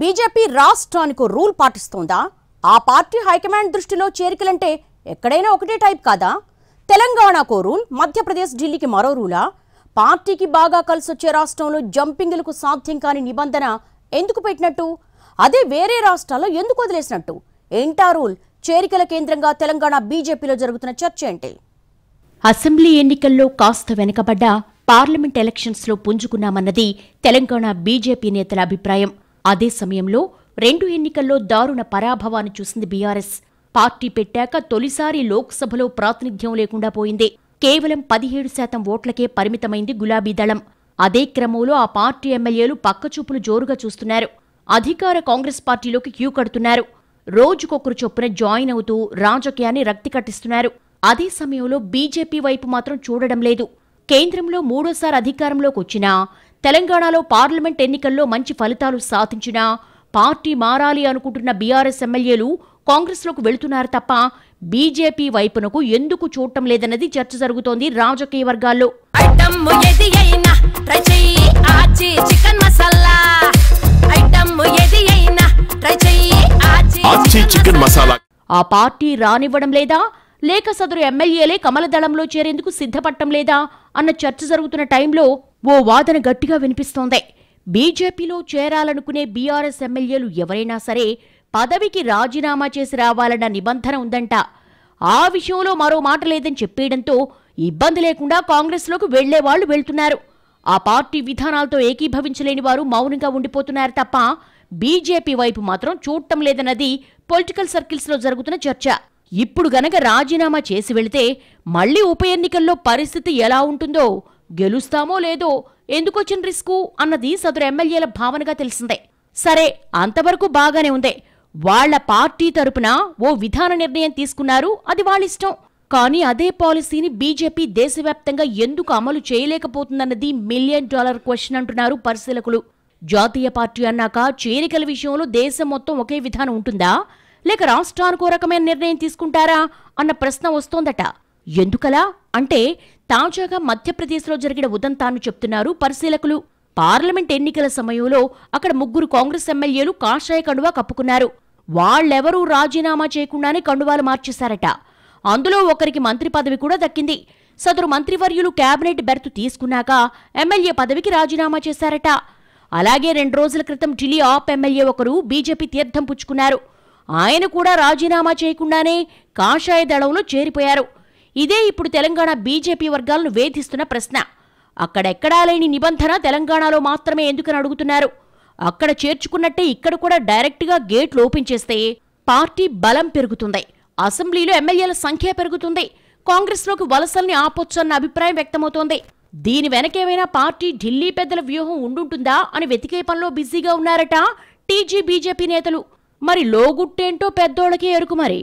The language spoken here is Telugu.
బీజేపీ రాష్ట్రానికి రూల్ పాటిస్తోందా? ఆ పార్టీ హైకమాండ్ దృష్టిలో చేరికలంటే ఎక్కడైనా ఒకటే టైప్ కాదా? తెలంగాణకు రూల్, మధ్యప్రదేశ్ ఢిల్లీకి మరో రూలా? పార్టీకి బాగా కలిసొచ్చే రాష్ట్రంలో జంపింగ్లకు సాధ్యం కాని నిబంధన ఎందుకు పెట్టినట్టు? అదే వేరే రాష్ట్రాల్లో ఎందుకు వదిలేసినట్టు? ఏంటా రూల్? చేరికల కేంద్రంగా తెలంగాణ బీజేపీలో జరుగుతున్న చర్చ ఏంటి? అసెంబ్లీ ఎన్నికల్లో కాస్త వెనుకబడ్డ పార్లమెంట్ ఎలక్షన్స్లో పుంజుకున్నామన్నది తెలంగాణ బీజేపీ నేతల అభిప్రాయం. అదే సమయంలో 2 ఎన్నికల్లో దారుణ పరాభవాన్ని చూసింది బీఆర్ఎస్. పార్టీ పెట్టాక తొలిసారి లోక్సభలో ప్రాతినిధ్యం లేకుండా పోయింది. కేవలం 17% ఓట్లకే పరిమితమైంది గులాబీ దళం. అదే క్రమంలో ఆ పార్టీ ఎమ్మెల్యేలు పక్కచూపులు జోరుగా చూస్తున్నారు. అధికార కాంగ్రెస్ పార్టీలోకి క్యూ కడుతున్నారు. రోజుకొకరు చొప్పున జాయిన్ అవుతూ రాజకీయాన్ని రక్తి కట్టిస్తున్నారు. అదే సమయంలో బీజేపీ వైపు మాత్రం చూడడం లేదు. కేంద్రంలో 3వ అధికారంలోకి వచ్చినా, తెలంగాణలో పార్లమెంట్ ఎన్నికల్లో మంచి ఫలితాలు సాధించినా పార్టీ మారాలి అనుకుంటున్న బీఆర్ఎస్ ఎమ్మెల్యేలు కాంగ్రెస్లోకి వెళుతున్నారు తప్ప బీజేపీ వైపునకు ఎందుకు చూడటం లేదన్నది చర్చ జరుగుతోంది రాజకీయ వర్గాల్లో. ఆ పార్టీ రానివ్వడం లేదా, లేక సదరు ఎమ్మెల్యేలే కమలదళంలో చేరేందుకు సిద్ధపడటం లేదా అన్న చర్చ జరుగుతున్న టైంలో ఓ వాదన గట్టిగా వినిపిస్తోంది. బీజేపీలో చేరాలనుకునే బీఆర్ఎస్ ఎమ్మెల్యేలు ఎవరైనా సరే పదవికి రాజీనామా చేసి రావాలన్న నిబంధన ఉందంట. ఆ విషయంలో మరో మాట లేదని చెప్పేయడంతో ఇబ్బంది లేకుండా కాంగ్రెస్లోకి వెళ్లేవాళ్లు వెళ్తున్నారు. ఆ పార్టీ విధానాలతో ఏకీభవించలేని వారు మౌనంగా ఉండిపోతున్నారు తప్ప బీజేపీ వైపు మాత్రం చూడటం లేదన్నది పొలిటికల్ సర్కిల్స్లో జరుగుతున్న చర్చ. ఇప్పుడు గనక రాజీనామా చేసి వెళితే మళ్లీ ఉప ఎన్నికల్లో పరిస్థితి ఎలా ఉంటుందో, గెలుస్తామో లేదో, ఎందుకొచ్చిన రిస్కు అన్నది సదరు ఎమ్మెల్యేల భావనగా తెలిసిందే. సరే, అంతవరకు బాగానే ఉంది. వాళ్ల పార్టీ తరపున ఓ విధాన నిర్ణయం తీసుకున్నారు, అది వాళ్ళిష్టం. కానీ అదే పాలసీని బీజేపీ దేశవ్యాప్తంగా ఎందుకు అమలు చేయలేకపోతుందన్నది $1 మిలియన్ క్వశ్చన్ అంటున్నారు పరిశీలకులు. జాతీయ పార్టీ అన్నాక చేరికల విషయంలో దేశం మొత్తం ఒకే విధానం ఉంటుందా, లేక రాష్ట్రానికో రకమైన నిర్ణయం తీసుకుంటారా అన్న ప్రశ్న వస్తోందట. ఎందుకలా అంటే తాజాగా మధ్యప్రదేశ్లో జరిగిన ఉదంతాన్ని చెప్తున్నారు పరిశీలకులు. పార్లమెంట్ ఎన్నికల సమయంలో అక్కడ 3 కాంగ్రెస్ ఎమ్మెల్యేలు కాషాయ కండువా కప్పుకున్నారు. వాళ్లెవరూ రాజీనామా చేయకుండానే కండువాలు మార్చేశారట. అందులో ఒకరికి మంత్రి పదవి కూడా దక్కింది. సదరు మంత్రివర్యులు కేబినెట్ బెర్త్ తీసుకున్నాక ఎమ్మెల్యే పదవికి రాజీనామా చేశారట. అలాగే 2 రోజుల క్రితం ఢిల్లీ ఆప్ ఎమ్మెల్యే ఒకరు బీజేపీ తీర్థం పుచ్చుకున్నారు. ఆయన కూడా రాజీనామా చేయకుండానే కాషాయ దళంలో చేరిపోయారు. ఇదే ఇప్పుడు తెలంగాణ బీజేపీ వర్గాలను వేధిస్తున్న ప్రశ్న. అక్కడెక్కడా లేని నిబంధన తెలంగాణలో మాత్రమే ఎందుకని అడుగుతున్నారు. అక్కడ చేర్చుకున్నట్టే ఇక్కడ కూడా డైరెక్ట్గా గేట్లు ఓపెన్ చేస్తే పార్టీ బలం పెరుగుతుంది, అసెంబ్లీలో ఎమ్మెల్యేల సంఖ్య పెరుగుతుంది, కాంగ్రెస్లోకి వలసల్ని ఆపొచ్చన్న అభిప్రాయం వ్యక్తమవుతోంది. దీని వెనకేమైనా పార్టీ ఢిల్లీ పెద్దల వ్యూహం ఉండుంటుందా అని వెతికే పనిలో బిజీగా ఉన్నారట టీజీ బీజేపీ నేతలు. మరి లోగుట్టేంటో పెద్దోళ్ళకే ఎరుకు మరి.